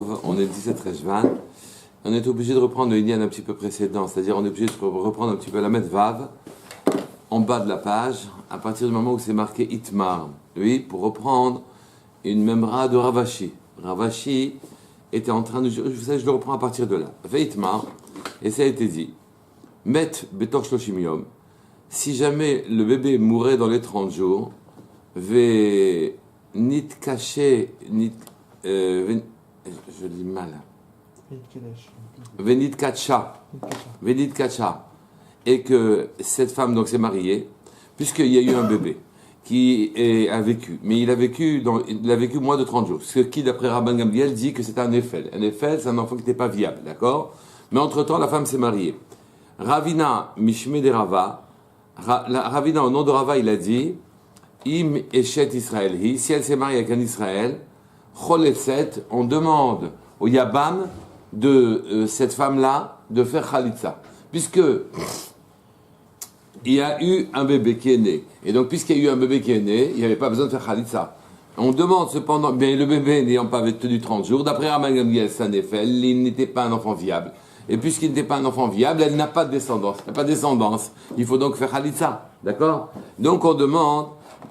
On est le 17 Rejvan. On est obligé de reprendre le Inyan un petit peu précédent, c'est-à-dire on est obligé de reprendre un petit peu la mettre Vav en bas de la page, à partir du moment où c'est marqué Itmar. Oui, pour reprendre une memra de Ravashi. Ravashi était en train de. Je le reprends à partir de là. Fait Itmar, et ça a été dit. Met Betor Shloshim Yom. Si jamais le bébé mourait dans les 30 jours, ve nit caché, nit. Je dis mal. Venit Kacha. Et que cette femme donc s'est mariée, puisqu'il y a eu un bébé qui a vécu. Mais il a vécu moins de 30 jours. Ce qui, d'après Rabban Gamliel, dit que c'est un Eiffel. Un Eiffel, c'est un enfant qui n'était pas viable, d'accord? Mais entre-temps, la femme s'est mariée. Ravina Mishme de Rava. Ravina, au nom de Rava, il a dit Im Eshet Israël. Si elle s'est mariée avec un Israël, Choletset, on demande au Yabam de cette femme-là de faire Khalitsa. Puisque il y a eu un bébé qui est né. Et donc, puisqu'il y a eu un bébé qui est né, il n'y avait pas besoin de faire Khalitsa. On demande cependant, mais le bébé n'ayant pas tenu 30 jours, d'après Rabban Gamliel, ça n'est fait, il n'était pas un enfant viable. Et puisqu'il n'était pas un enfant viable, elle n'a pas de descendance. Elle n'a pas de descendance. Il faut donc faire Khalitsa. D'accord? Donc, on demande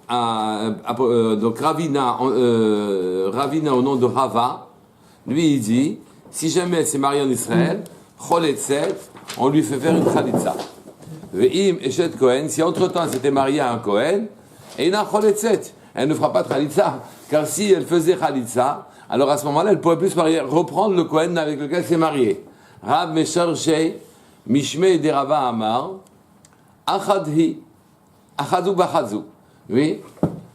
donc Ravina au nom de Rava, lui il dit, si jamais elle s'est mariée en Israël, Choletset, on lui fait faire une Khalitsa. Ve'im Eshet Kohen, si entre-temps elle s'était mariée à un Kohen, et n'a Choletset, elle ne fera pas de Khalitsa, car si elle faisait Khalitsa, alors à ce moment-là, elle ne pourrait plus se marier, reprendre le Kohen avec lequel elle s'est mariée. Rab Mesharshei, Mishme de Rava Amar, Achadhi, Achadou Bachadou. Oui,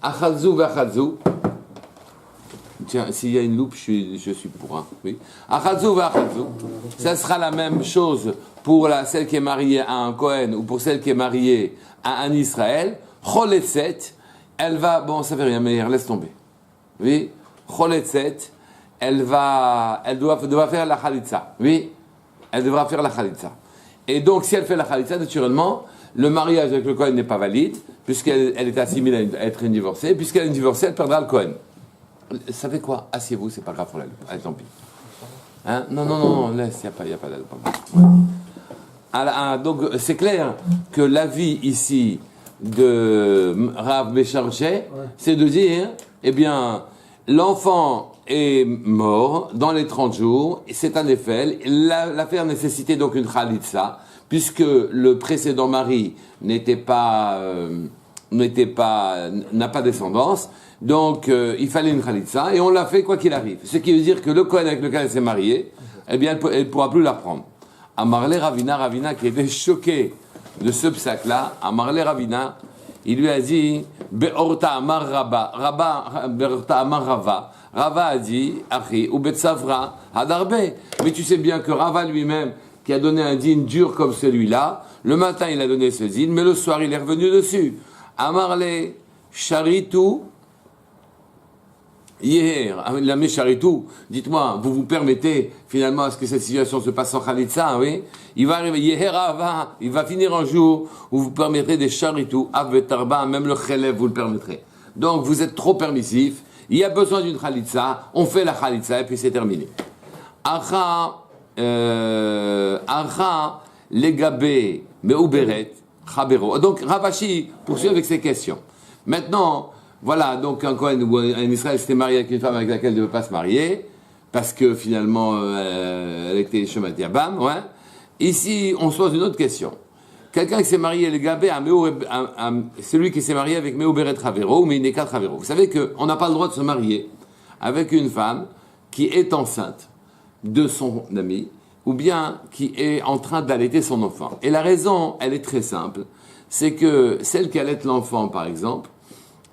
Achadzu v'achadzu. Tiens, s'il y a une loupe, je suis pour. Hein. Oui, Achadzu v'achadzu. Ça sera la même chose pour celle qui est mariée à un Kohen ou pour celle qui est mariée à un Israël. Choletset, elle va. Bon, ça fait rien, mais laisse tomber. Oui, Choletset, elle doit faire la Khalitsa. Oui, elle devra faire la Khalitsa. Et donc, si elle fait la Khalitsa, naturellement, le mariage avec le Kohen n'est pas valide, puisqu'elle est assimilée à être une divorcée. Puisqu'elle est une divorcée, elle perdra le Kohen. Ça fait quoi? Asseyez-vous, c'est pas grave pour la loupe. Allez, tant pis. Hein? Non, laisse, il n'y a pas d'alpe. Donc, c'est clair que l'avis ici de Rav Mesharché, c'est de dire, eh bien, l'enfant est mort dans les 30 jours, c'est un Eiffel, l'affaire nécessitait donc une Khalitsa, puisque le précédent mari n'a pas descendance, donc il fallait une Khalitsa, et on l'a fait quoi qu'il arrive. Ce qui veut dire que le Kohen avec lequel elle s'est mariée, eh bien, elle ne pourra plus la reprendre. Amarle Ravina qui était choqué de ce psaque-là, Amarle Ravina, il lui a dit, Be'orta Amar Rava, Rava a dit, Achi, ou Betsavra, Hadarbe. Mais tu sais bien que Rava lui-même, qui a donné un dîne dur comme celui-là, le matin il a donné ce dîne, mais le soir il est revenu dessus. Amarle Charitou, Yeher, la Charitou, dites-moi, vous vous permettez finalement à ce que cette situation se passe en Khalitsa, oui? Il va arriver, Yeher Ava, il va finir un jour où vous permettrez des Charitou, Avetarba, même le Khelev vous le permettrez. Donc vous êtes trop permissif, il y a besoin d'une Khalitsa, on fait la Khalitsa et puis c'est terminé. Acha, Legabé, Meuberet, Chabero. Donc Ravashi poursuit avec ses questions. Maintenant, voilà, donc un Kohen ou un Israël s'était marié avec une femme avec laquelle il ne devait pas se marier, parce que finalement, elle était Shemat Yabam, ouais. Ici, on se pose une autre question. Quelqu'un qui s'est marié, Legabé, celui qui s'est marié avec Meuberet Chavero ou Meinekat Chavero. Vous savez qu'on n'a pas le droit de se marier avec une femme qui est enceinte de son ami, ou bien qui est en train d'allaiter son enfant. Et la raison, elle est très simple, c'est que celle qui allaite l'enfant, par exemple,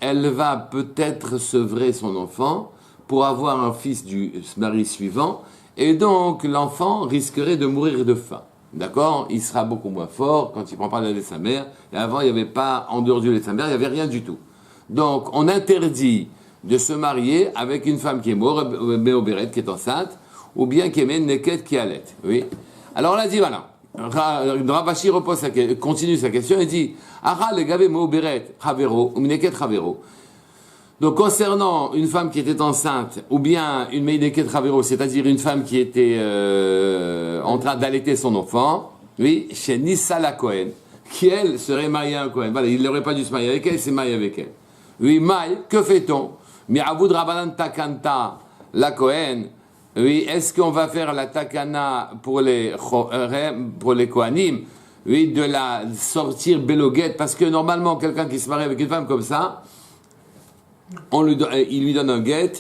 elle va peut-être sevrer son enfant pour avoir un fils du mari suivant, et donc l'enfant risquerait de mourir de faim. D'accord? Il sera beaucoup moins fort quand il prend pas le lait de sa mère, et avant il n'y avait pas, en dehors du lait de sa mère, il n'y avait rien du tout. Donc on interdit de se marier avec une femme qui est morte, Béobéret, qui est enceinte, ou bien qui est Neket qui allait. Oui. Alors on a dit, voilà. Ravashi continue sa question et dit, Aha le gabe Meoberet Chavero, ou Neket Chavero. Donc, concernant une femme qui était enceinte, ou bien une Meideket Ravero, c'est-à-dire une femme qui était en train d'allaiter son enfant, oui, chez Nissa la Cohen, qui elle serait mariée à un Cohen. Voilà, il n'aurait pas dû se marier avec elle, il s'est marié avec elle. Oui, Maï, que fait-on? Mi'avoud Rabbanan Takanta la Cohen, oui, est-ce qu'on va faire la Takana pour les Kohanim? Oui, de la sortir Beloguet, parce que normalement, quelqu'un qui se marie avec une femme comme ça, il lui donne un guet,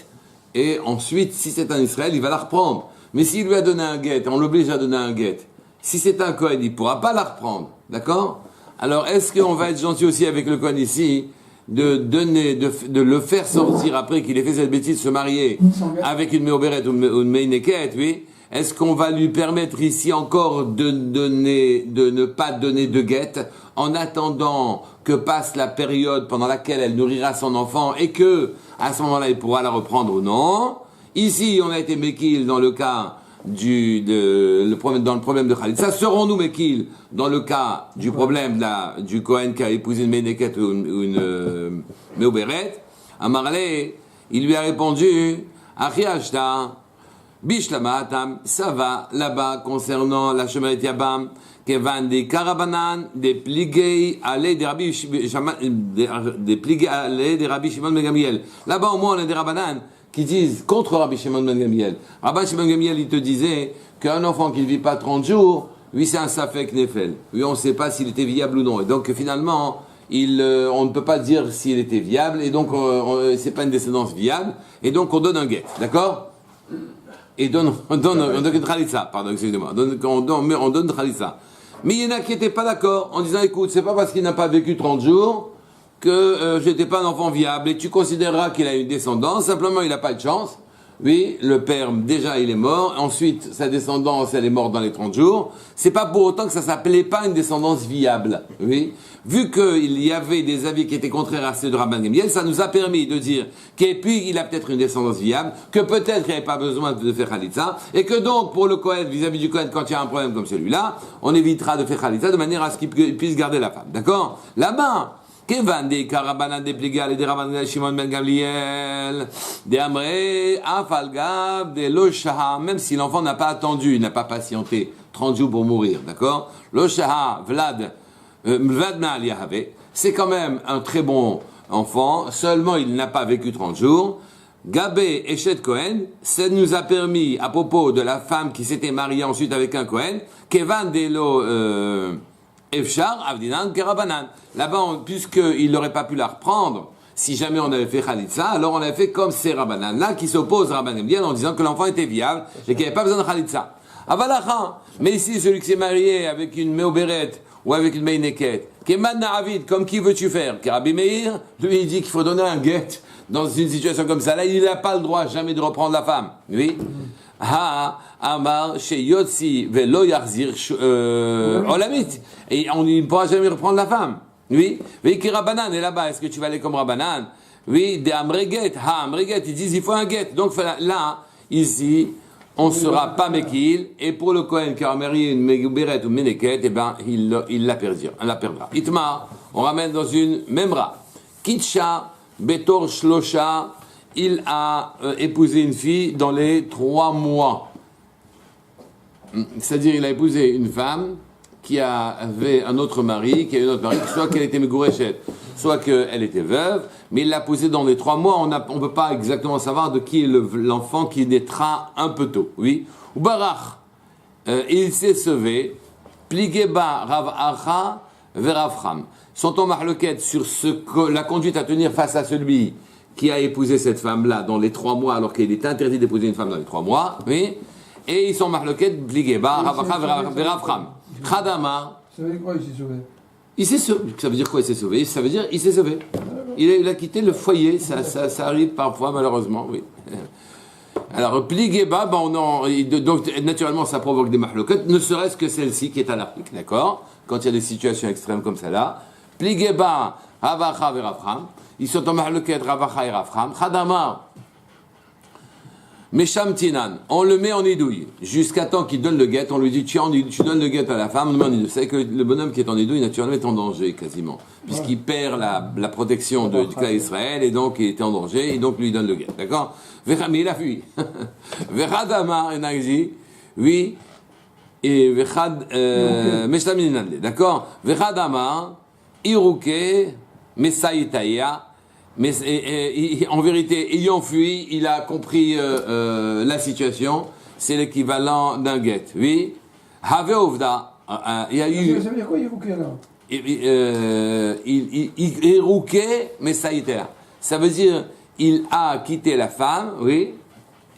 et ensuite, si c'est un Israël, il va la reprendre. Mais s'il lui a donné un guet, on l'oblige à donner un guet. Si c'est un Kohen, il ne pourra pas la reprendre. D'accord? Alors, est-ce qu'on va être gentil aussi avec le Kohen ici, de le faire sortir après qu'il ait fait cette bêtise, se marier avec une Méoberet ou une Meineket, oui? Est-ce qu'on va lui permettre ici encore de ne pas donner de guette en attendant que passe la période pendant laquelle elle nourrira son enfant et que, à ce moment-là, il pourra la reprendre ou non? Ici, on a été Mekil dans le cas dans le problème de Khalid. Ça, serons-nous Mekil dans le cas du problème du Kohen qui a épousé une Ménéket ou une Méoberet? Amarle, il lui a répondu, Achi Ashta, Bishlamatam, ça va là-bas concernant la Shomeret Yabam, Kevan des Karabanan, des Pligei, allez des Rabbi Shimon Ben Gamliel. Là-bas, au moins, on a des Rabanan qui disent contre Rabbi Shimon Ben Gamliel. Rabbi Shimon Ben Gamliel, il te disait qu'un enfant qui ne vit pas 30 jours, oui, c'est un Safek Nefel. Oui, on ne sait pas s'il était viable ou non. Et donc, finalement, on ne peut pas dire s'il était viable, et donc, c'est pas une descendance viable, et donc, on donne un guet. D'accord? Et on donne une Khalitsa, pardon, excusez-moi, on donne une Khalitsa. Mais il y en a qui n'étaient pas d'accord, en disant, écoute, c'est pas parce qu'il n'a pas vécu 30 jours que j'étais pas un enfant viable, et tu considéreras qu'il a une descendance, simplement il n'a pas de chance. Oui, le père, déjà, il est mort, ensuite, sa descendance, elle est morte dans les 30 jours. C'est pas pour autant que ça s'appelait pas une descendance viable, oui. Vu qu'il y avait des avis qui étaient contraires à ceux de Rabban Gamliel, ça nous a permis de dire qu'il a peut-être une descendance viable, que peut-être il n'y avait pas besoin de faire Khalitsa, et que donc, pour le Kohen, vis-à-vis du Kohen, quand il y a un problème comme celui-là, on évitera de faire Khalitsa de manière à ce qu'il puisse garder la femme. D'accord? Là-bas, Kevan des Karabanan des Pligal et des Rabban Shimon Ben Gamliel, des Amré, Afalgab, des Loshaha, même si l'enfant n'a pas attendu, il n'a pas patienté 30 jours pour mourir, d'accord? Loshaha, Vlad Ma'al Yahave, c'est quand même un très bon enfant, seulement il n'a pas vécu 30 jours. Gabé et Shet Cohen, ça nous a permis, à propos de la femme qui s'était mariée ensuite avec un Cohen, Kevan Delo, Efshar, Avdinan, Kerabanan. Là-bas, puisqu'il n'aurait pas pu la reprendre, si jamais on avait fait Khalitsa, alors on avait fait comme ces Rabbanan là qui s'opposent à Rabban Gamliel en disant que l'enfant était viable et qu'il n'y avait pas besoin de Khalitsa. Avalacha, mais ici, celui qui s'est marié avec une Méoberet ou avec une Meineket, qui est Madna Avid, comme qui veux-tu faire? Car Rabbi Meir, lui, il dit qu'il faut donner un guet dans une situation comme ça. Là, il n'a pas le droit jamais de reprendre la femme. Oui. Ha, Amar, chez Yotzi, Velo Yarzir, Olamit. Et on ne pourra jamais reprendre la femme. Oui. Oui, qui Rabbanan est là-bas. Est-ce que tu vas aller comme Rabbanan? Oui, des Amreget. Ha, Amreget. Ils disent, il faut un guet. Donc, là, ici, on ne sera pas Mekil. Et pour le Kohen qui a marié une Meguberet ou Meneket, eh ben, il la perdra. Itma, on ramène dans une Memra. Kitcha, Betor Shlosha, il a épousé une fille dans les 3 mois. C'est-à-dire, il a épousé une femme qui avait un autre mari, soit qu'elle était Megourechet, soit qu'elle était veuve, mais il l'a épousée dans les 3 mois. On ne peut pas exactement savoir de qui est l'enfant qui naîtra un peu tôt. Oui. Ou Barach, il s'est sauvé, Pligeba Rav Acha Veravcham. Sont en marloquette sur la conduite à tenir face à celui qui a épousé cette femme-là dans les 3 mois, alors qu'il est interdit d'épouser une femme dans les 3 mois, oui, et ils sont marloquettes, Bligeba, Ravacha, Veravcham. Khadama. Ça veut dire quoi, il s'est sauvé? Il s'est sauvé. Ça veut dire quoi, il s'est sauvé? Ça veut dire, il s'est sauvé. Il a quitté le foyer, ça arrive parfois, malheureusement, oui. Alors, Pligeba, donc, naturellement, ça provoque des mahloquettes, ne serait-ce que celle-ci qui est à l'article, d'accord? Quand il y a des situations extrêmes comme celle-là. Pligeba, Ravacha, Veravcham. Ils sont en mahloquette, Ravacha et Ravcham. Khadama. Meshamtinan, on le met en idouille, jusqu'à temps qu'il donne le guet, on lui dit, tu donnes le guet à la femme, on le met en idouille. Vous savez que le bonhomme qui est en idouille, naturellement, est en danger, quasiment. Puisqu'il perd la protection du clan Israël, et donc il était en danger, et donc lui donne le guet. D'accord? Mais il a fui. Veradama, il a dit, oui, et Vechad, Meshamtinan, d'accord? Veradama, Iruke, Messaïtaïa, mais en vérité, ayant fui, il a compris la situation. C'est l'équivalent d'un guet. Oui. Have Ovda. Il y a eu. Ça veut dire quoi, Irouké, alors? Irouké, mais ça y était. Ça veut dire, il a quitté la femme, oui.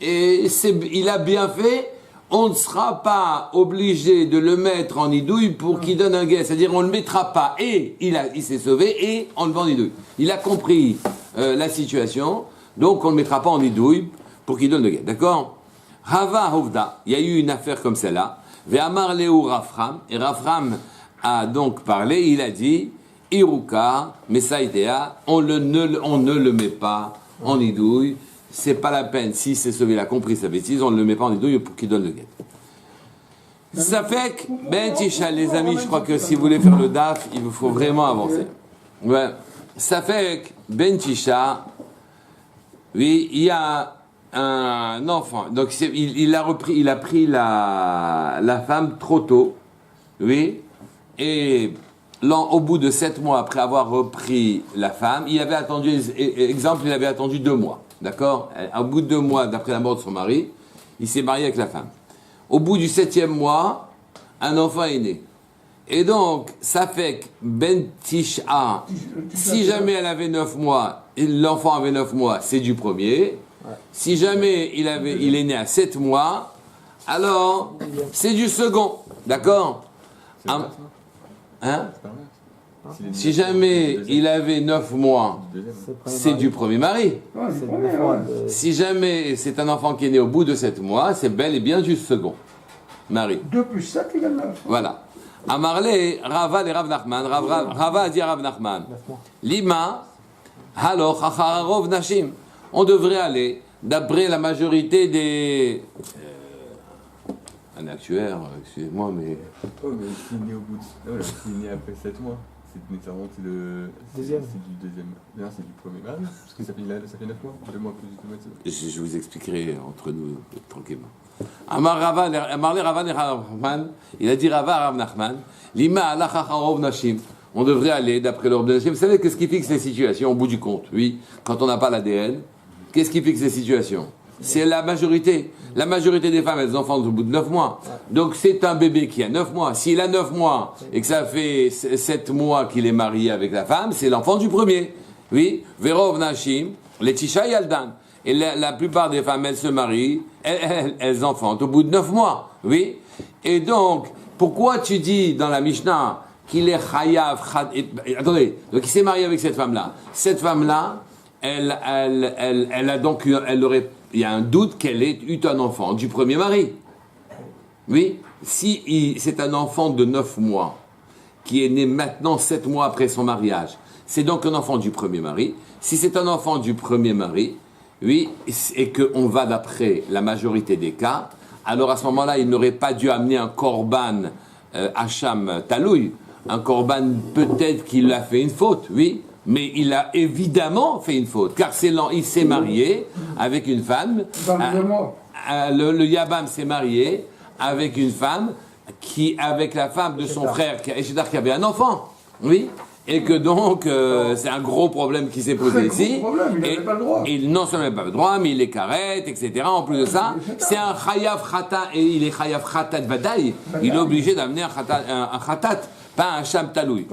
Et il a bien fait. On ne sera pas obligé de le mettre en idouille pour qu'il donne un guet. C'est-à-dire, on ne le mettra pas et il s'est sauvé et on le met en idouille. Il a compris la situation, donc on ne le mettra pas en idouille pour qu'il donne le guet. D'accord? Rava Hovda, il y a eu une affaire comme celle-là. Ve'amar Leu Rafram, et Rafram a donc parlé, il a dit, Iruka, Messaïdea, on ne le met pas en idouille. C'est pas la peine, si c'est sauvé, il a compris sa bêtise, on ne le met pas en idouille pour qu'il donne le guet. Ça fait que, Ben Tisha, les amis, je crois que si vous voulez faire le DAF, il vous faut vraiment avancer. Ouais. Ça fait que, Ben Tisha, oui, il y a un enfant, donc il a pris la femme trop tôt, oui, et au bout de 7 mois après avoir repris la femme, il avait attendu 2 mois. D'accord? Au bout de 2 mois, d'après la mort de son mari, il s'est marié avec la femme. Au bout du 7e mois, un enfant est né. Et donc, ça fait que Ben Tisha, si jamais elle avait 9 mois, et l'enfant avait 9 mois, c'est du premier. Si jamais il est né à 7 mois, alors c'est du second. D'accord? Hein? Si jamais il avait 9 mois, c'est du premier mari. Si jamais c'est un enfant qui est né au bout de 7 mois, c'est bel et bien du second mari. 2 plus 7 égale 9. Voilà. Amarle, Rava et Rav Nachman. Rava a dit à Rav Nachman, Lima, halo, chacharov nashim. On devrait aller, d'après la majorité des... un actuaire, excusez-moi, mais... Oh, mais s'il est né au bout de... s'il est né après 7 mois. C'est nécessairement le deuxième. C'est du deuxième. Non, c'est du premier mari. Parce que ça fait 9 mois. 2 mois plus du tout. Je vous expliquerai entre nous tranquillement. Amarle Ravan et Rahman, il a dit Rava Rav Nachman, Lima ala chacharov nashim. On devrait aller d'après l'ordre de Nashim. Vous savez qu'est-ce qui fixe les situations au bout du compte? Oui, quand on n'a pas l'ADN, qu'est-ce qui fixe les situations? C'est la majorité. La majorité des femmes, elles enfantent au bout de 9 mois. Donc c'est un bébé qui a 9 mois. S'il a 9 mois et que ça fait 7 mois qu'il est marié avec la femme, c'est l'enfant du premier. Oui. Verov Nashim, Letisha Yaldan. Et la plupart des femmes, elles se marient, elles enfantent au bout de 9 mois. Oui. Et donc, pourquoi tu dis dans la Mishnah qu'il est chayav, attendez, donc il s'est marié avec cette femme-là. Cette femme-là, elle a donc, il y a un doute qu'elle ait eu un enfant du premier mari. Oui, si c'est un enfant de 9 mois, qui est né maintenant 7 mois après son mariage, c'est donc un enfant du premier mari. Si c'est un enfant du premier mari, oui, et qu'on va d'après la majorité des cas, alors à ce moment-là, il n'aurait pas dû amener un korban Hacham Talouy, un korban peut-être qu'il a fait une faute, oui, mais il a évidemment fait une faute, car il s'est marié avec une femme. Le Yabam s'est marié avec une femme avec la femme de son frère, qui avait un enfant, oui, et que donc c'est un gros problème qui s'est posé ici. Il n'avait pas le droit. Non seulement il n'avait pas le droit, mais il est carré, etc. En plus de ça, c'est un chayav khata, et il est chayav khatat bataille. Il est obligé d'amener un khatat, pas un sham taloui.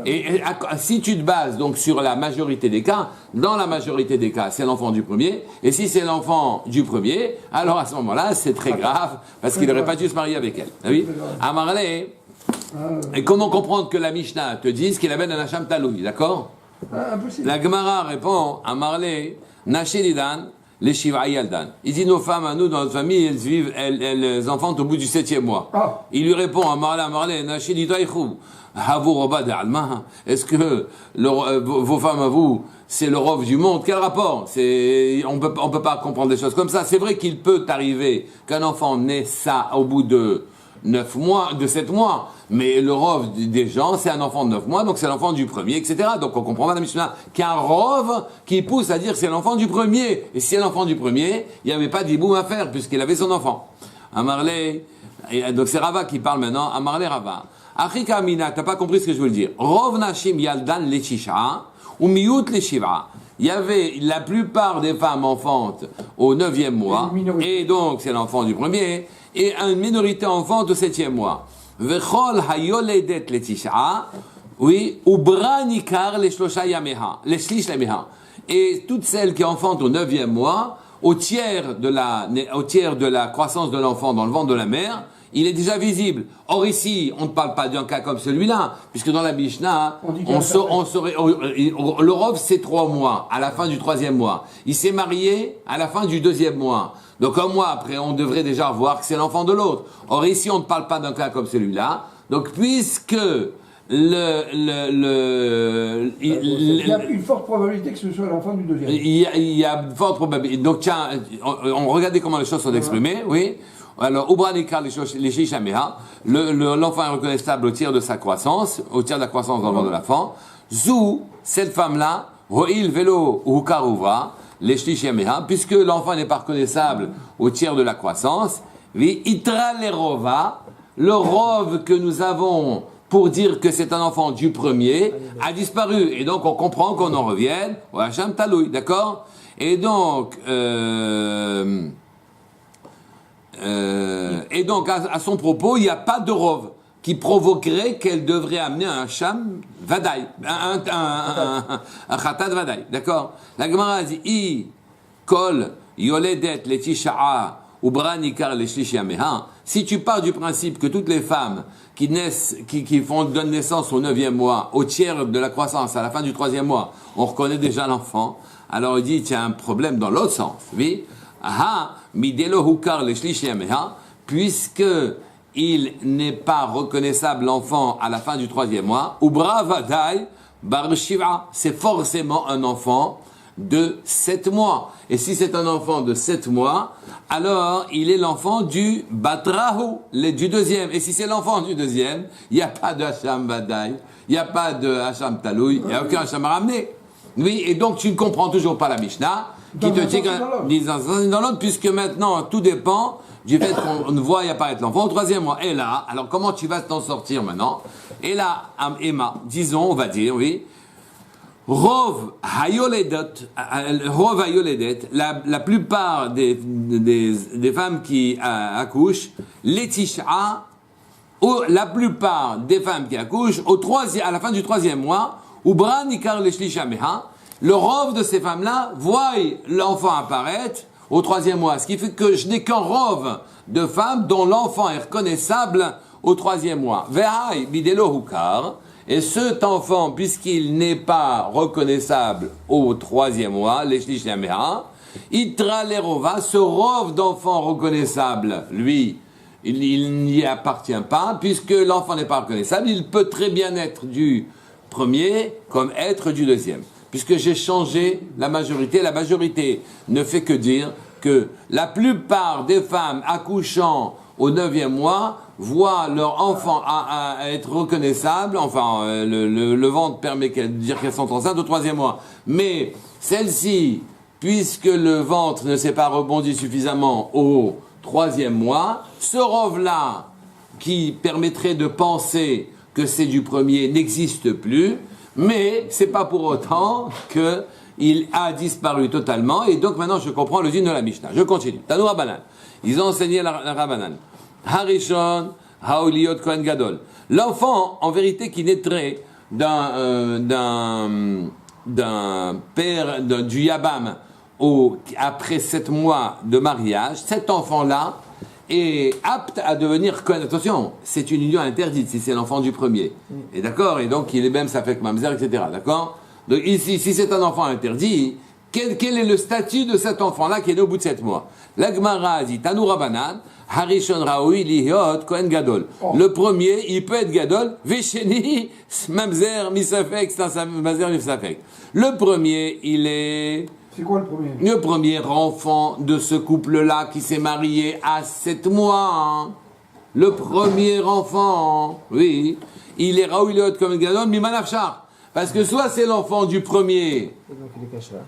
Et si tu te bases donc sur la majorité des cas, dans la majorité des cas, c'est l'enfant du premier. Et si c'est l'enfant du premier, alors à ce moment-là, c'est très grave, parce qu'il n'aurait pas dû se marier avec elle. Ah oui. Amarle. Et comment comprendre que la Mishnah te dise qu'il amène un Hacham Taloui, d'accord? La Gemara répond à Marley, Nachelidan, les Shiva Yaldan. Il dit nos femmes, à nous, dans notre famille, elles enfantent au bout du 7e mois. Il lui répond à Marley, Nachelidan, est-ce que vos femmes à vous, c'est le rov du monde. Quel rapport? On peut pas comprendre des choses comme ça. C'est vrai qu'il peut arriver qu'un enfant naît ça au bout de 9 mois, de 7 mois. Mais le rov des gens, c'est un enfant de 9 mois, donc c'est l'enfant du premier, etc. Donc on comprend, Madame Mishnah, qu'un rov qui pousse à dire que c'est l'enfant du premier. Et si c'est l'enfant du premier, il n'y avait pas d'iboum à faire, puisqu'il avait son enfant. Amarlé, donc c'est Rava qui parle maintenant. Amarlé Rava. Achika Amina, t'as pas compris ce que je veux dire. Rov Nashim Yaldan Lechisha, ou Miyut Leshiva. Il y avait la plupart des femmes enfantes au 9e mois, et donc c'est l'enfant du premier, et une minorité enfante au 7e mois. Vechol hayoledet letisha, oui, ubra nikar les shlosha yameha, les shlish yameha. Et toutes celles qui enfantent au 9e mois, au tiers de la croissance de l'enfant dans le ventre de la mère, il est déjà visible. Or ici, on ne parle pas d'un cas comme celui-là, puisque dans la Mishnah, le rov c'est 3 mois, à la fin du 3e mois. Il s'est marié à la fin du 2e mois. Donc un mois après, on devrait déjà voir que c'est l'enfant de l'autre. Or ici, on ne parle pas d'un cas comme celui-là. Donc puisque il y a une forte probabilité que ce soit l'enfant du deuxième. Il y a une forte probabilité. Donc tiens, on regardait comment les choses sont exprimées, oui. Alors, Ubranika les Shishameha, l'enfant est reconnaissable au tiers de sa croissance, au tiers de la croissance dans le ventre de l'enfant. Zou, cette femme-là, Ho'il Velo Ukaruva, les Shishameha, puisque l'enfant n'est pas reconnaissable au tiers de la croissance, Vi Itra Lerova, le rov que nous avons pour dire que c'est un enfant du premier, a disparu. Et donc, on comprend qu'on en revienne au Hacham Taloui, d'accord? Et donc, à son propos, il n'y a pas de rov qui provoquerait qu'elle devrait amener un Hacham Vadaï, un Khatat Vadaï, d'accord? La Gemara dit, I, Kol, Yoledet, Letisha'a, Ubra Nikar, Leshlish Yameha. Si tu pars du principe que toutes les femmes qui naissent, qui donnent naissance au 9e mois, au tiers de la croissance, à la fin du 3e mois, on reconnaît déjà l'enfant, alors il dit, il y a un problème dans l'autre sens, oui? Aha, midelo hukar leshlish yameha, puisque il n'est pas reconnaissable l'enfant à la fin du 3e mois, ubra vadai bar shiva, c'est forcément un enfant de 7 mois. Et si c'est un enfant de 7 mois, alors il est l'enfant du batrahu, du deuxième. Et si c'est l'enfant du deuxième, il n'y a pas de hacham vadai, il n'y a pas de hacham taloui, il n'y a aucun hacham à ramener. Oui, et donc tu ne comprends toujours pas la Mishnah, qui te dit dans l'autre, puisque maintenant tout dépend du fait qu'on ne voit apparaître l'enfant au 3e mois. Et là, alors comment tu vas t'en sortir maintenant? Et là, Emma, disons, on va dire, oui, Rov Hayoledet, la plupart des femmes qui accouchent, Letisha, la plupart des femmes qui accouchent, à la fin du 3e mois, Ubra Nikar Leshlishameha, le rov de ces femmes-là voient l'enfant apparaître au 3e mois. Ce qui fait que je n'ai qu'un rov de femmes dont l'enfant est reconnaissable au 3e mois. Vehai bidelo hukar. Et cet enfant, puisqu'il n'est pas reconnaissable au 3e mois, l'eshlish yameha, itra lerova, ce rov d'enfant reconnaissable, lui, il n'y appartient pas, puisque l'enfant n'est pas reconnaissable, il peut très bien être du premier comme être du deuxième. Puisque j'ai changé la majorité ne fait que dire que la plupart des femmes accouchant au 9e mois voient leur enfant à être reconnaissable, enfin le ventre permet de dire qu'elles sont enceintes au 3e mois. Mais celle-ci, puisque le ventre ne s'est pas rebondi suffisamment au 3e mois, ce rov-là qui permettrait de penser que c'est du premier n'existe plus, mais c'est pas pour autant qu'il a disparu totalement, et donc maintenant je comprends le din de la Mishnah. Je continue. Tanu Rabbanan. Ils ont enseigné la Rabbanan. Harishon, Haoliot Kohen Gadol. L'enfant, en vérité, qui naîtrait d'un père, du Yabam, après 7 mois de mariage, cet enfant-là est apte à devenir Kohen. Attention, c'est une union interdite si c'est l'enfant du premier. Et d'accord? Et donc, il est même, ça fait que mamzer, etc. D'accord? Donc ici, si c'est un enfant interdit, Quel est le statut de cet enfant-là qui est né au bout de 7 mois? La Gemara a dit, Tanu Rabanan, Harishon Raoui Lihiot Kohen Gadol. Le premier, il peut être Gadol, Vesheni, Mamzer Misafek, c'est un Mamzer Misafek. Le premier, il est... C'est quoi le premier? Le premier enfant de ce couple-là qui s'est marié à 7 mois. Hein. Le premier enfant, oui, il est Raoui Lihiot Kohen Gadol, Mimanafchar. Parce que soit c'est l'enfant du premier,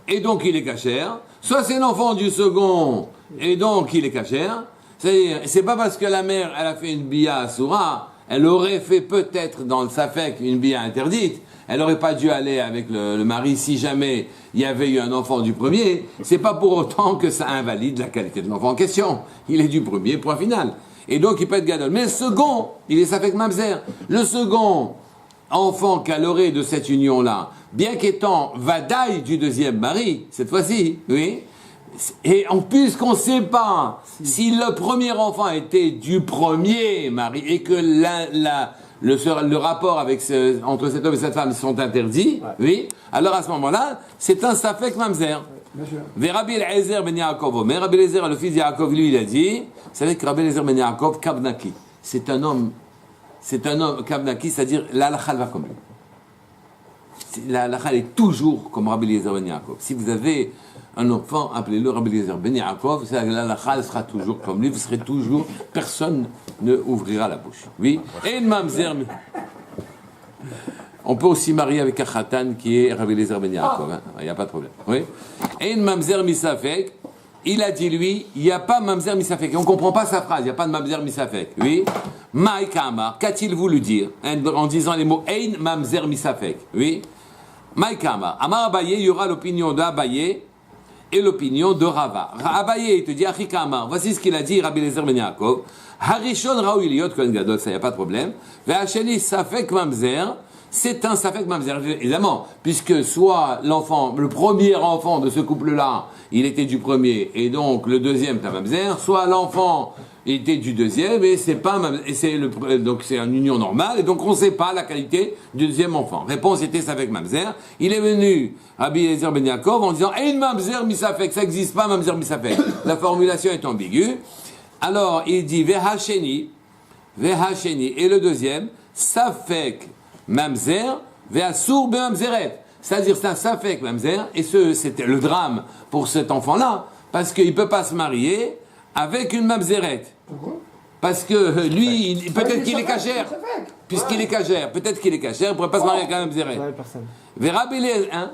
et donc il est cachère, soit c'est l'enfant du second, et donc il est cachère. C'est-à-dire, c'est pas parce que la mère, elle a fait une bia à Soura, elle aurait fait peut-être dans le Safek une bia interdite, elle n'aurait pas dû aller avec le mari si jamais il y avait eu un enfant du premier, c'est pas pour autant que ça invalide la qualité de l'enfant en question. Il est du premier, point final. Et donc il peut être gadol. Mais le second, il est Safek Mamzer. Le second enfant qu'elle aurait de cette union-là, bien qu'étant vadaï du deuxième mari, cette fois-ci, oui, et en plus qu'on ne sait pas si le premier enfant était du premier mari et que le rapport avec entre cet homme et cette femme sont interdits, oui, alors à ce moment-là, c'est un Safek Mamzer. Ve Rabbi Eliezer ben Yaakov Omer, Rabbi Eliezer, le fils de Yaakov, lui, il a dit, vous savez que Rabbi Eliezer ben Yaakov, Kabnaki, c'est un homme Kabnaki, c'est-à-dire l'halakha va comme lui. L'halakha est toujours comme Rabbi Eliezer ben Yaakov. Si vous avez un enfant, appelez-le Rabbi Eliezer ben Yaakov, l'halakha sera toujours comme lui, vous serez toujours, personne ne ouvrira la bouche. Oui. Et mamzer, on peut aussi marier avec un khatan qui est Rabbi Eliezer ben Yaakov, il n'y a pas de problème. Oui. Et mamzer misafek, il a dit lui, il n'y a pas mamzer misafek. On ne comprend pas sa phrase, il n'y a pas de mamzer misafek. Oui. Maïkama, qu'a-t-il voulu dire en disant les mots Ein mamzer misafek? Oui. Maïkama, Amar Abaye, il y aura l'opinion d'Abaye et l'opinion de Rava. Abaye, il te dit Achikama, voici ce qu'il a dit Rabbi Eliezer ben Yaakov. Harishon Raoui Liot Kohen Gadol, ça, il n'y a pas de problème. Ve'acheli Safek mamzer. C'est un Safek Mamzer, évidemment, puisque soit l'enfant, le premier enfant de ce couple-là, il était du premier, et donc le deuxième, c'est un Mamzer, soit l'enfant était du deuxième, et c'est pas donc c'est une union normale, et donc on ne sait pas la qualité du deuxième enfant. Réponse était Safek Mamzer. Il est venu, Rabbi Eliezer ben Yaakov, en disant, une Mamzer misafek, ça n'existe pas, Mamzer misafek. La formulation est ambiguë. Alors, il dit, Vehacheni, et le deuxième, Safek Mamzer, ve'asur be'mamzeret. C'est-à-dire, c'est un Safek Mamzer, et c'était le drame pour cet enfant-là, parce qu'il ne peut pas se marier avec une Mamzeret. Pourquoi? Parce que lui, peut-être qu'il est cachère. Puisqu'il est cachère, peut-être qu'il est cachère, il ne pourrait pas se marier avec un Mamzeret. Rabbi Eliezer, hein?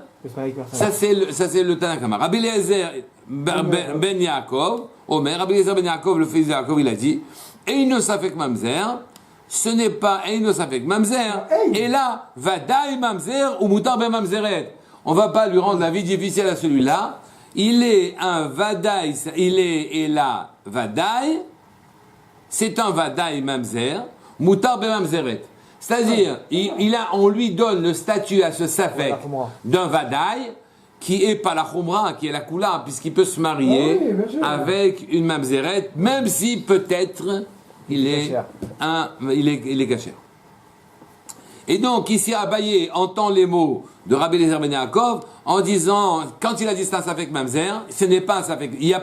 Ça c'est le Tanakama. Rabbi Eliezer ben Yaakov, Omer, Rabbi Eliezer ben Yaakov, le fils de Yaakov, il a dit, et il ne Safek Mamzer, ce n'est pas Eino Safek Mamzer, et là, Vadaï Mamzer ou Moutar Ben Mamzeret. On ne va pas lui rendre la vie difficile à celui-là. Il est un Vadaï, et là, Vadaï, c'est un Vadaï Mamzer, Moutar Ben Mamzeret. C'est-à-dire, on lui donne le statut à ce Safek d'un Vadaï, qui est pas la Khumra, qui est la Kula, puisqu'il peut se marier avec une Mamzeret, même si peut-être il est cachère. Et donc, ici, Abaye entend les mots de Rabbi Eliezer ben Yaakov en disant, quand il a dit ça, Safek Mamzer, ce n'est pas un Safek, il n'y a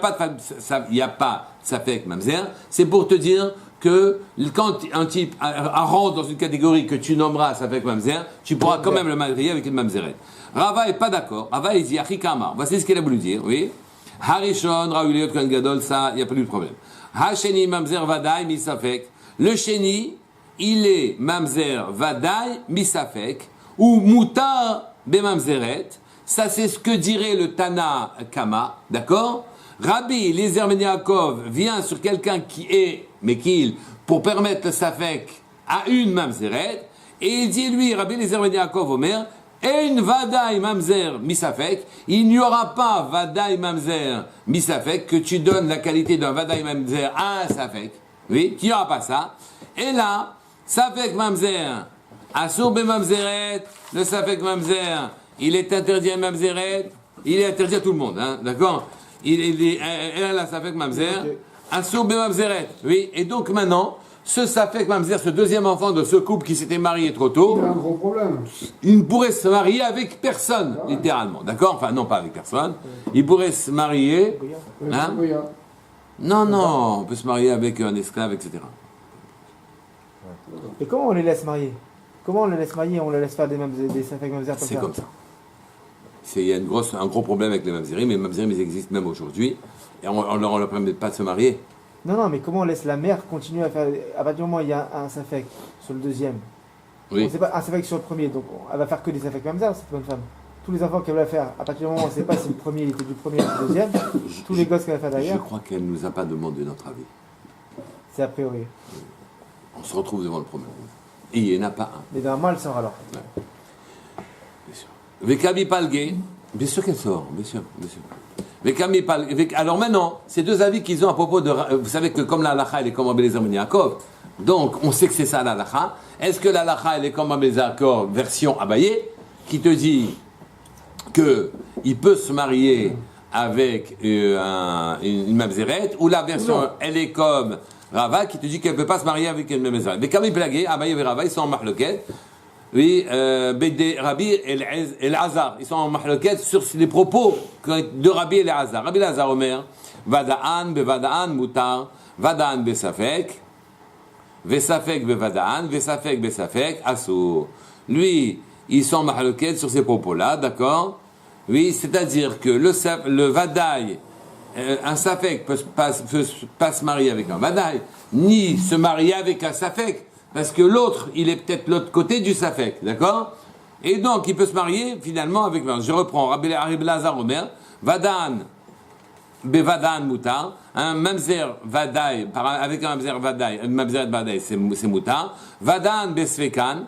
pas Safek Mamzer, c'est pour te dire que quand un type rentre dans une catégorie que tu nommeras Safek Mamzer, tu pourras quand même le marier avec une Mamzeret. Rava n'est pas d'accord. Rava, il dit, Achikama, voici ce qu'il a voulu dire, oui. Harishon, Raoui Liot Kohen Gadol, ça, il n'y a plus de problème. Hacheni Mamzer Vadaï Misafek. Le Sheni, il est Mamzer Vadaï Misafek, ou Moutar Bemamzeret. Ça, c'est ce que dirait le Tana Kama, d'accord? Rabbi Eliezer ben Yaakov vient sur quelqu'un qui est Mekil pour permettre le Safek à une Mamzeret, et il dit, lui, Rabbi Eliezer ben Yaakov Omer, Ein Vadaï Mamzer Misafek, il n'y aura pas Vadaï Mamzer Misafek, que tu donnes la qualité d'un Vadaï Mamzer à un Safek. Oui, il n'y aura pas ça. Et là, Safek Mamzer, Asur Be Mamzeret, le Safek Mamzer, il est interdit à Mamzeret, il est interdit à tout le monde, hein, d'accord? Et là, Safek Mamzer, Asur Be Mamzeret. Oui, et donc maintenant, ce Safek Mamzer, ce deuxième enfant de ce couple qui s'était marié trop tôt, Il a un gros problème. il ne pourrait se marier avec personne, littéralement. D'accord? Enfin, non, pas avec personne. Il pourrait se marier. Hein? Non, non, on peut se marier avec un esclave, etc. Et comment on les laisse marier? Comment on les laisse marier? On les laisse faire des Safek Mamzer comme ça? C'est comme ça. Il y a un gros problème avec les mamzerim, mais les mamzerim, ils existent même aujourd'hui, et on ne leur permet pas de se marier. Non, mais comment on laisse la mère continuer à faire... À partir du moment où il y a un Safek sur le deuxième, Oui. on sait pas un Safek sur le premier, donc elle va faire que des Safek Mamzer, cette bonne femme. Tous les enfants qu'elle va faire, à partir du moment où on ne sait pas si le premier il était du premier ou du deuxième, tous les gosses qu'elle va faire Je derrière, crois qu'elle ne nous a pas demandé notre avis. c'est a priori. On se retrouve devant le problème. Et il n'y en a pas un. Mais normalement, elle sort alors. Bien sûr. Vekami Palge, bien sûr qu'elle sort, bien sûr. Vekami Palge, alors maintenant, ces deux avis qu'ils ont à propos de. Vous savez que comme la halakha, elle est comme Rabbi Eliezer ben Yaakov, donc on sait que c'est ça la halakha. Est-ce que la halakha, elle est comme Rabbi Eliezer ben Yaakov, version Abaye, qui te dit qu'il peut se marier avec une mamzeret, ou la version, elle est comme Rava, qui te dit qu'elle ne peut pas se marier avec une mamzeret. Vekami Palge, Abaye et Rava, ils sont en mahloket. Oui, Rabbi El Hazar, ils sont en mahloket sur les propos de Rabbi El Hazar. Rabbi El Hazar Omer, Vada'an bevada'an mutar, Vada'an besafek, Vesafek bevada'an, Vesafek besafek, asur. Lui, ils sont en mahloket sur ces propos-là, d'accord? Oui, c'est-à-dire que le Vadaï, un Safek peut pas se marier avec un Vadaï, ni se marier avec un Safek. Parce que l'autre, il est peut-être l'autre côté du Safek, d'accord? Et donc, il peut se marier finalement avec. Je reprends, Rabbi Lazar Omer, Vadan, Bevadan Moutar, un Mamzer Vadaï, avec un Mamzer Vadaï, un Mamzer Vadaï, c'est Moutar, Vadan Besvekan,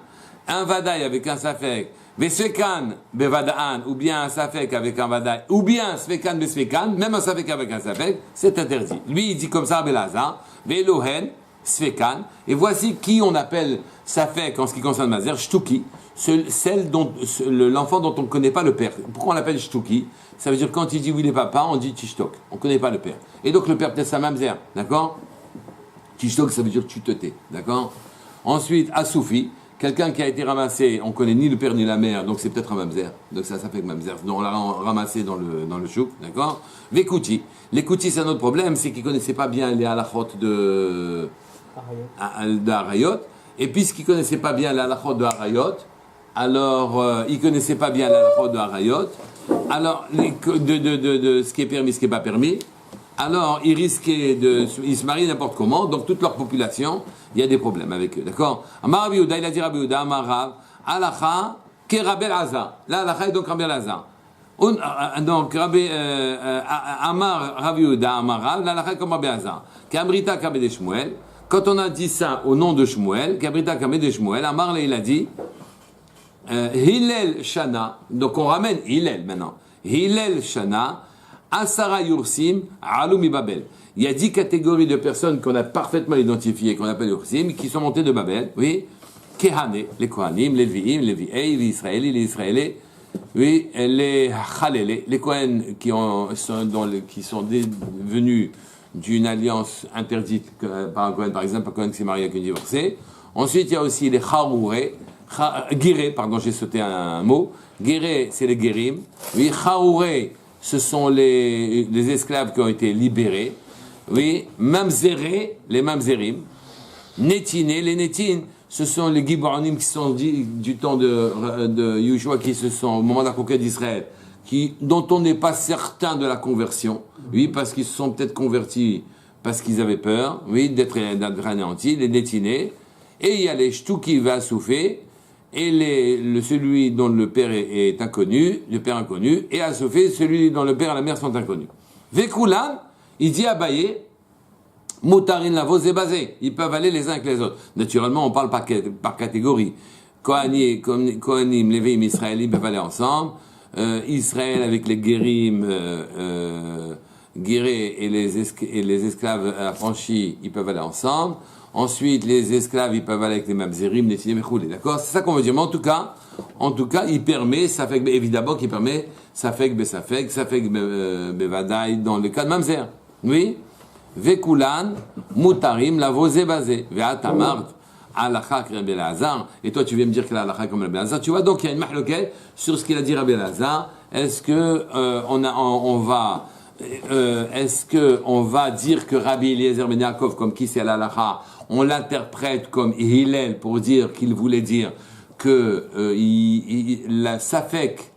un Vadaï avec un Safek, Besvekan Bevadaan, ou bien un Safek avec un Vadaï, ou bien Svekan Besvekan, même un Safek avec un Safek, c'est interdit. Lui, il dit comme ça, Rabbi Lazar, Velohen, Svekan, et voici qui on appelle Safek en ce qui concerne Mazer, Shtuki, l'enfant dont on ne connaît pas le père. Pourquoi on l'appelle Shtuki? Ça veut dire quand il dit oui les papas, on dit Tishtok, on ne connaît pas le père. Et donc le père peut-être sa Mamzer, d'accord? Tishtok, ça veut dire tu te tais, d'accord? Ensuite, Asoufi, quelqu'un qui a été ramassé, on ne connaît ni le père ni la mère, donc c'est peut-être un Mamzer, donc ça fait Mamzer, donc on l'a ramassé dans le chouk, d'accord? Vekouti, les Kouti c'est un autre problème, c'est qu'ils ne connaissaient pas bien les halachot de Harayot, et puisqu'ils ne connaissaient pas bien la halachot de Harayot, alors ils ne connaissaient pas bien la halachot de Harayot, alors de ce qui est permis, ce qui n'est pas permis, alors ils risquaient ils se marient n'importe comment, donc toute leur population, il y a des problèmes avec eux, d'accord? Amar Rabbi Yehuda, il a dit Rabbi Yehuda, Amar Rav, halacha ke Rabbi Elazar, la halacha est donc Rabbi Elazar. Donc Amar Rabbi Yehuda, Amar Rav, la halacha est comme Rabbi Elazar, ke Amrita Kabed de Shmuel. Quand on a dit ça au nom de Shmuel, Kabrita Kameh de Shmuel, Amar il a dit Hillel Shana, donc on ramène Hillel maintenant. Hillel Shana, Asara Yursim, Alumi Babel. Il y a 10 catégories de personnes qu'on a parfaitement identifiées, qu'on appelle Yursim, qui sont montées de Babel. Oui, Kehane, les Kohanim, les Leviim, les Levi'ei, les Israéliens, oui, les Chalele, les Kohen qui sont devenus d'une alliance interdite par un Kohen, par exemple, un Kohen qui s'est marié avec une divorcée. Ensuite, il y a aussi les Charouré, Guéré, pardon, j'ai sauté un mot. Guéré, c'est les Guérim. Oui, Charouré, ce sont les esclaves qui ont été libérés. Oui, Mamzéré, les Mamzérim. Nétiné, les Nétines, ce sont les Giboranim qui sont du temps de Yushua, qui se sont, au moment de la conquête d'Israël, dont on n'est pas certain de la conversion, oui, parce qu'ils se sont peut-être convertis parce qu'ils avaient peur, oui, d'être anéantis, les détinés, et il y a les Shtuki Vasoufé, et celui dont le père est inconnu, le père inconnu, et Asoufé, celui dont le père et la mère sont inconnus. Vekulan, il dit à Baye, Moutarin Lavos et Bazé, ils peuvent aller les uns avec les autres. Naturellement, on parle par catégorie. Kohanim, Lévi'im, Israélim peuvent aller ensemble. Israël avec les guérim, guérés et les esclaves affranchis, ils peuvent aller ensemble. Ensuite, les esclaves, ils peuvent aller avec les mamzerim, les tinim et d'accord? C'est ça qu'on veut dire. Mais en tout cas, il permet, ça fait évidemment qu'il permet, ça fait bevadaï dans le cas de mamzer. Oui? Vekulan, mutarim, la vosé basé. Ve'atamart, halakha Rabbi Elazar. Et toi, tu viens me dire que la halakha comme Rabbi Elazar. Tu vois, donc, il y a une mahloquette sur ce qu'il a dit Rabbi Elazar. Est-ce que, est-ce que on va dire que Rabbi Eliezer ben Yaakov, comme qui c'est la halakha, on l'interprète comme Hillel pour dire qu'il voulait dire que la Safek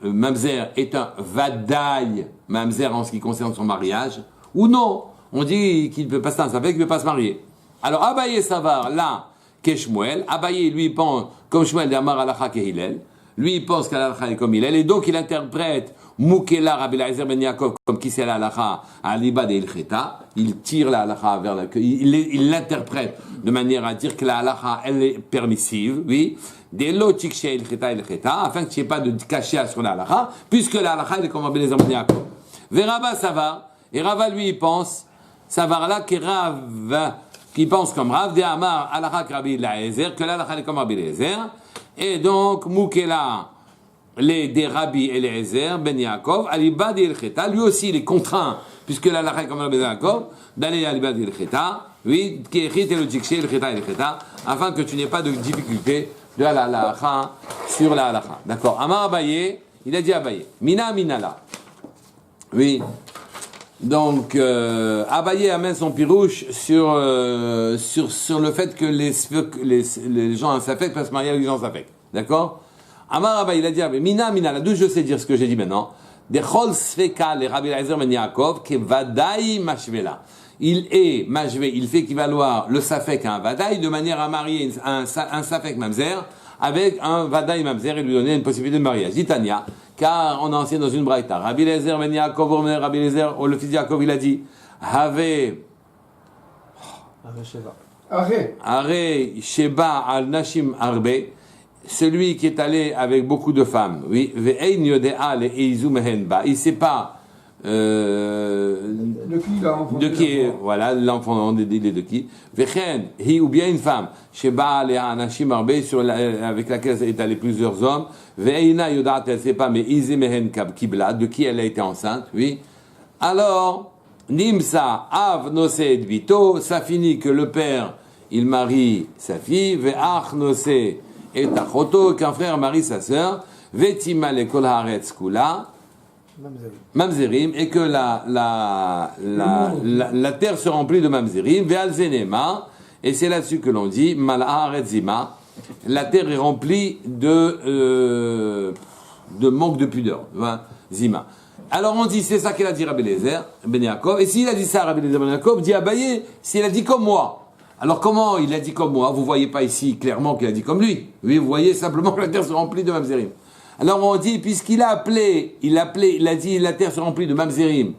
Mamzer est un Vadaï Mamzer en ce qui concerne son mariage, ou non, on dit qu'il ne peut pas se Safek, qu'il ne peut pas se marier. Alors Abaye Savar, là, qu'est Shmuel, Abaye lui pense, comme Shmuel d'Amar Alacha Hillel, lui il pense qu'Alacha est comme Hillel, et donc il interprète Moukela Rabbi Eliezer ben Yaakov comme qui c'est la halakha à l'ibad et il-kheta, il tire la halakha vers la queue, il l'interprète de manière à dire que la halakha elle est permissive, oui, des lo tikshe il-kheta, afin qu'il n'y ait pas de cachet sur la halakha, puisque la halakha elle est comme Rabbi Eliezer ben Yaakov. Veraba Savar, et Rava lui il pense, Savar là qui pense comme Rav, de Amar halakha Rabbi Eliezer, que la halakha est comme Rabbi Eliezer, et donc Moukela des Rabbi Eliezer ben Yaakov, Alibad et El-Kheta, lui aussi il est contraint, puisque la halakha comme Rabbi Yaakov, d'aller à Alibad et El-Kheta, oui, qui est le Tikshé, El-Kheta et El-Kheta, afin que tu n'aies pas de difficulté de la halakha sur la halakha. D'accord. Amar Abaye, il a dit Abaye, Mina Minala. Oui. Donc, Abaye amène son pirouche sur le fait que les gens en Safek peuvent se marier avec les gens en Safek. D'accord? Amar Abba, il a dit, Mina, d'où je sais dire ce que j'ai dit maintenant. De Chol Sfeka, les Rabbi Eliezer ben Yaakov, que Vadaï Mashvela. Il est Mashve, il fait équivaloir le Safek à un Vadaï de manière à marier un Safek Mamzer avec un Vadaï Mamzer et lui donner une possibilité de mariage. Titania, car on a enseigné dans une braïta. Rabbi Eliezer ben Yaakov, Rabbi Eliezer, le fils de Yaakov, il a dit, Have Sheba al Nashim Arbe. Celui qui est allé avec beaucoup de femmes, oui, il ne sait pas de qui est, voilà, l'enfant il est de qui. Ou bien une femme, avec laquelle est allé plusieurs hommes, elle ne sait pas, mais de qui elle a été enceinte, oui. Alors, Nimsa av nosé vito, ça finit que le père, il marie sa fille, ve'ach nosé et tachoto, qu'un frère marie sa sœur, vetima le kol haaretz kula, mamzerim, et que la terre se remplit de mamzerim, ve'al zenema, et c'est là-dessus que l'on dit, mal haaretz zima, la terre est remplie de manque de pudeur, zima. Alors on dit, c'est ça qu'il a dit Rabbi Eliezer ben Yaakov, et s'il a dit ça Rabbi Eliezer ben Yaakov, dit Abaye, s'il a dit comme moi. Alors comment il a dit comme moi? Vous voyez pas ici clairement qu'il a dit comme lui. Oui, vous voyez simplement que la terre se remplit de mamzerim. Alors on dit, puisqu'il a dit la terre se remplit de mamzerim,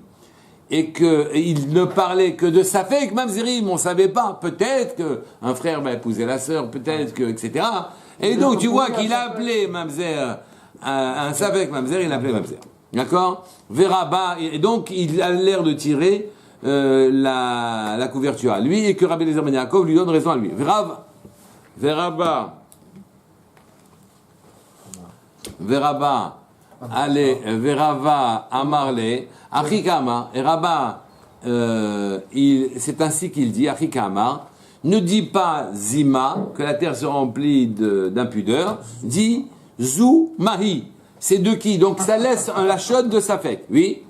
et qu'il ne parlait que de Safek mamzerim, on savait pas, peut-être qu'un frère va épouser la sœur, peut-être que, etc. Et donc tu vois qu'il a appelé mamzer, un Safek mamzer, il a appelé mamzer. D'accord? Veraba, et donc il a l'air de tirer la couverture à lui, et que Rabbi Eliezer ben Yaakov lui donne raison à lui. Veraba, allez, Verava Amarle, Achikama, et Rabba, c'est ainsi qu'il dit, Achikama, ne dit pas Zima, que la terre se remplit d'impudeur, dit Zou Mahi. C'est de qui? Donc ça laisse la chaude de Safek, oui.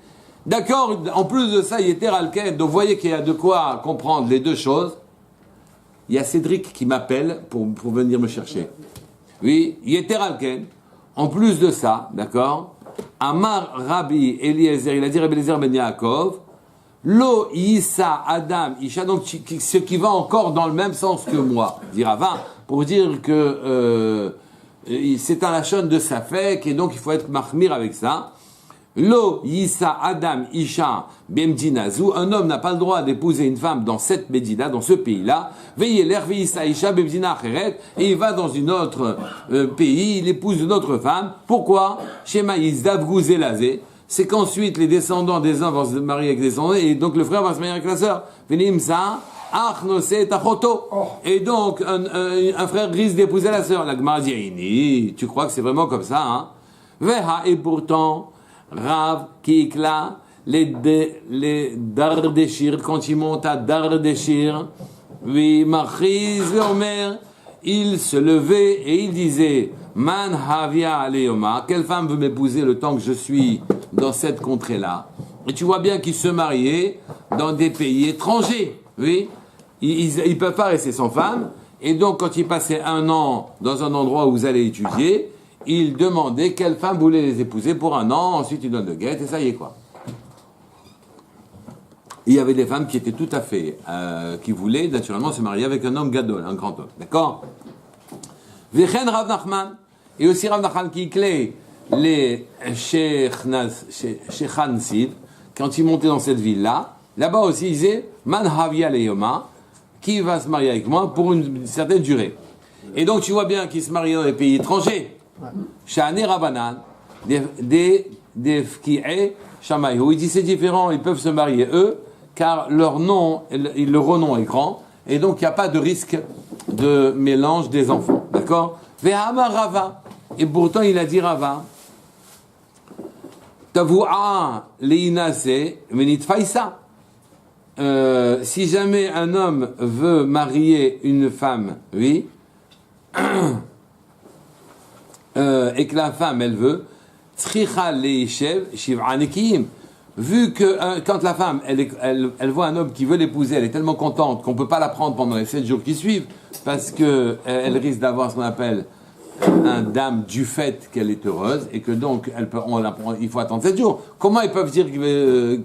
D'accord, en plus de ça, il était Ralken, donc vous voyez qu'il y a de quoi comprendre les deux choses. Il y a Cédric qui m'appelle pour venir me chercher. Oui, il était Ralken. En plus de ça, d'accord, Amar Rabbi Eliezer, il a dit Rabbi Eliezer ben Yaakov, Lo Yissa Adam Isha, donc ce qui va encore dans le même sens que moi, dit Rava, pour dire que c'est un lachon de Safek, et donc il faut être mahmir avec ça. Lo Yissa Adam Isha Bemdinazu, un homme n'a pas le droit d'épouser une femme dans cette Médina, dans ce pays-là. Veillez l'air Yissa Isha Bemdina Acheret, et il va dans une autre pays, il épouse une autre femme. Pourquoi? Shema Yizdav Gouzelazé, c'est qu'ensuite les descendants des uns vont se marier avec des descendants, et donc le frère va se marier avec la sœur. Venimsa Achnose Tachoto. Et donc un frère risque d'épouser la sœur. La Gemara dit, tu crois que c'est vraiment comme ça, hein? Veha, et pourtant Rav Kikla les Dardeshir, quand il monte à Dardeshir, oui, Machiz Omer, il se levait et il disait, Man Havia Aleoma, quelle femme veut m'épouser le temps que je suis dans cette contrée-là? Et tu vois bien qu'ils se mariaient dans des pays étrangers, oui. Ils peuvent pas rester sans femme, et donc quand ils passaient un an dans un endroit où vous allez étudier, ils demandaient quelle femme voulait les épouser pour un an, ensuite ils donnent le guet, et ça y est quoi. Il y avait des femmes qui étaient tout à fait, qui voulaient naturellement se marier avec un homme gadol, un grand homme, d'accord? Vechen Rav Nachman, et aussi Rav Nachman qui clé les Shechan Sid, quand ils montaient dans cette ville-là, là-bas aussi ils disaient, Man Havia Leyoma, qui va se marier avec moi pour une certaine durée. Et donc tu vois bien qu'ils se marient dans des pays étrangers. Sha'ane Rabanan, des Fki'e Shamayhu, il dit c'est différent, ils peuvent se marier eux, car leur nom, le renom est grand, et donc il n'y a pas de risque de mélange des enfants. D'accord? Ve'ama Rava, et pourtant il a dit Rava, Tavu'a le'inase menitfaisa. Si jamais un homme veut marier une femme, oui, et que la femme elle veut, tzricha leishev shiv'a nekiim. Vu que quand la femme elle voit un homme qui veut l'épouser, elle est tellement contente qu'on peut pas la prendre pendant les 7 jours qui suivent parce que elle risque d'avoir ce qu'on appelle un dame du fait qu'elle est heureuse et que donc il faut attendre 7 jours. Comment ils peuvent dire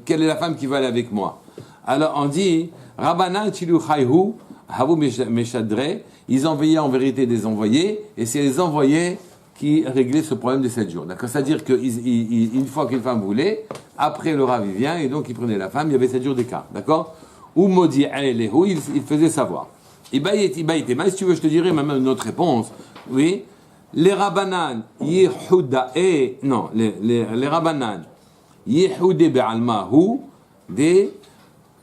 quelle est la femme qui va aller avec moi? Alors on dit Rabbanan Chilu Chayhu Havu Meshadre, ils envoyaient en vérité des envoyés et c'est les envoyés qui réglaient ce problème des 7 jours. D'accord? C'est-à-dire qu'une fois qu'une femme voulait, après le Rav il vient et donc il prenait la femme, il y avait 7 jours d'écart. D'accord? Ou Modi Lehu, il faisait savoir. Et si tu veux, je te dirais même une autre réponse. Oui. Les Rabbanan Yehuda non, les Rabbanan Yehude Be'almahu de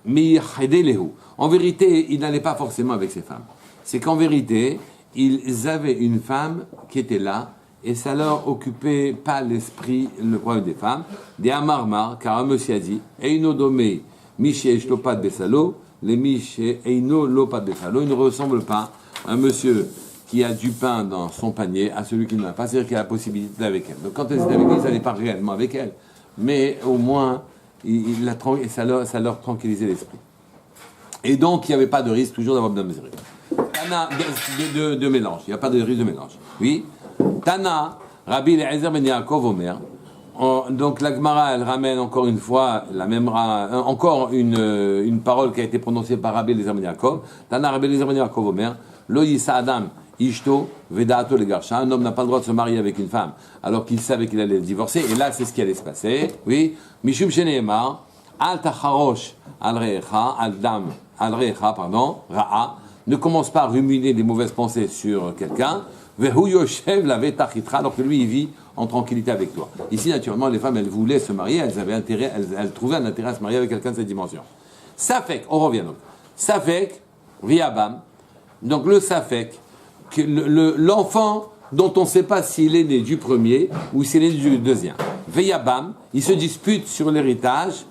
Miyahede. En vérité, ils n'allaient pas forcément avec ces femmes. C'est qu'en vérité, ils avaient une femme qui était là, et ça leur occupait pas l'esprit, le problème des femmes. Des Amarmar, car un monsieur a dit, Eino domé, Miché Shlopat Besalo, les Miché Eino Lopat Besalo, il ne ressemble pas à un monsieur qui a du pain dans son panier à celui qui ne l'a pas, c'est-à-dire qu'il a la possibilité d'être avec elle. Donc quand elle était avec lui, ça n'allait pas réellement avec elle. Mais au moins, ça leur tranquillisait l'esprit. Et donc, il n'y avait pas de risque toujours d'avoir de miséricorde. Tana, de mélange. Il n'y a pas de risque de mélange. Oui. Tana, Rabbi Eliezer ben Yaakov Omer. Donc, la Gemara, elle ramène encore une fois, encore une parole qui a été prononcée par Rabbi Eliezer ben Yaakov. Tana, Rabbi Eliezer ben Yaakov Omer. Lo yisa Adam, Ishto, Vedato le Garsha. Un homme n'a pas le droit de se marier avec une femme alors qu'il savait qu'il allait divorcer. Et là, c'est ce qui allait se passer. Oui. Mishum Sheneemar, Al Tacharosh, Al Reecha, Al Dam, Al Reecha, pardon, Ra'a. Ne commence pas à ruminer des mauvaises pensées sur quelqu'un. Vehu Yoshev la Vetachitra, alors que lui, il vit en tranquillité avec toi. Ici, naturellement, les femmes, elles voulaient se marier, elles trouvaient un intérêt à se marier avec quelqu'un de cette dimension. Safek, on revient donc. Safek, Riabam. Donc le Safek, l'enfant dont on ne sait pas s'il est né du premier ou s'il est né du deuxième. Veyabam, ils se disputent sur l'héritage,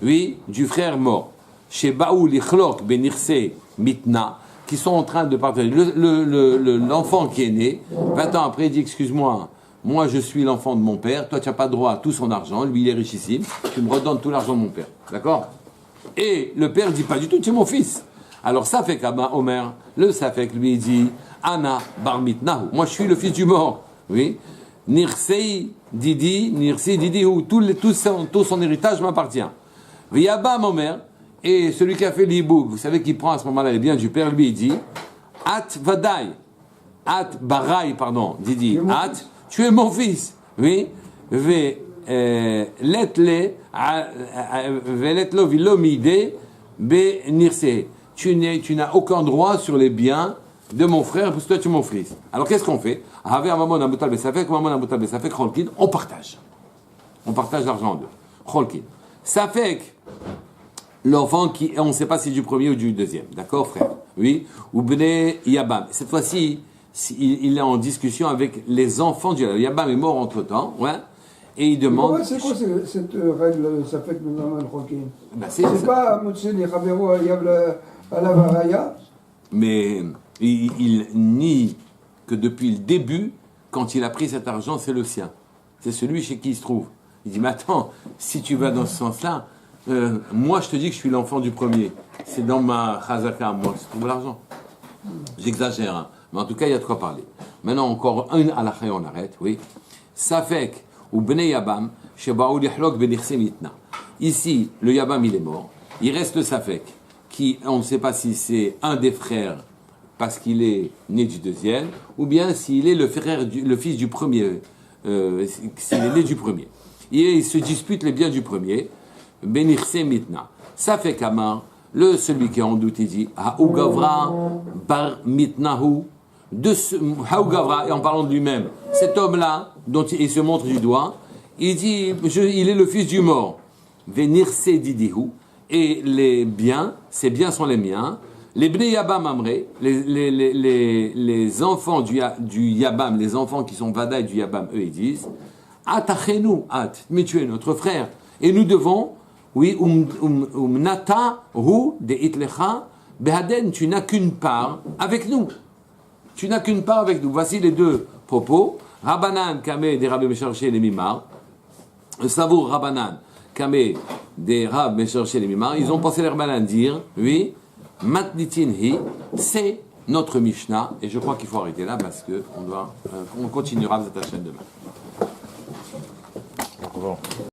oui, du frère mort. Chez Baou Lichlok Benirse Mitna, qui sont en train de partager. L'enfant qui est né, 20 ans après, il dit, excuse-moi, moi je suis l'enfant de mon père, toi tu n'as pas droit à tout son argent, lui il est richissime, tu me redonnes tout l'argent de mon père. D'accord? Et le père dit, pas du tout, tu es mon fils. Alors ça fait qu'Abba Omer, le Safek lui dit, Anna bar mitnahu, moi je suis le fils du mort. Oui. Nirsei Didi, où tout son héritage m'appartient. Viyabam Omer, et celui qui a fait l'hibouk, vous savez qu'il prend à ce moment-là les biens du père, lui il dit, At Vadai, At Barai, pardon, Didi, At, tu es mon fils. Oui. Veletlo vilomide be nirse. Tu n'as aucun droit sur les biens de mon frère, parce que toi tu es mon fils. Alors qu'est-ce qu'on fait? On partage. On partage l'argent en deux. Cholkin. Safek, l'enfant qui, on ne sait pas si c'est du premier ou du deuxième. D'accord, frère? Oui. Ou Bne Yabam. Cette fois-ci, il est en discussion avec les enfants du Yabam est mort entre-temps. Ouais. et il demande. C'est quoi cette règle, ça fait que nous avons le roquet? C'est ça. pas Motse les Rabero à la Varaya? Mais il nie que depuis le début, quand il a pris cet argent, c'est le sien. C'est celui chez qui il se trouve. Il dit, mais attends, si tu vas dans ce sens-là, moi je te dis que je suis l'enfant du premier. C'est dans ma chazaka, moi, je trouve l'argent. J'exagère, hein. Mais en tout cas, il y a de quoi parler. Maintenant, encore un halakha et on arrête, oui. Safek ou bnei yabam, shebaou lihlok benichse mitna. Ici, le yabam, il est mort. Il reste le safek, qui, on ne sait pas si c'est un des frères, parce qu'il est né du deuxième, ou bien s'il est le fils du premier, s'il est né du premier. Et il se dispute les biens du premier, benichse mitna. Safek amar, celui qui est en doute, il dit, Haougavra bar mitnahu, Haougavra, et en parlant de lui-même, cet homme-là, dont il se montre du doigt, il dit, il est le fils du mort. Venirse didihu, et les biens, ces biens sont les miens. Les bnei yabam amré, les enfants du yabam, les enfants qui sont vadaï du yabam, eux ils disent, atachenu at, mais tu es notre frère, et nous devons, oui, nata hu de itlecha behaden, tu n'as qu'une part avec nous. Tu n'as qu'une part avec nous. Voici les deux propos. Rabanan kame des Rabbi Mesharché les Mimar. Savour Rabanan kame des Rabbi Mesharché les Mimar. Ils ont pensé les Rabanan dire, oui, matnitin hi, c'est notre Mishnah. Et je crois qu'il faut arrêter là parce que on continuera cette chaîne demain.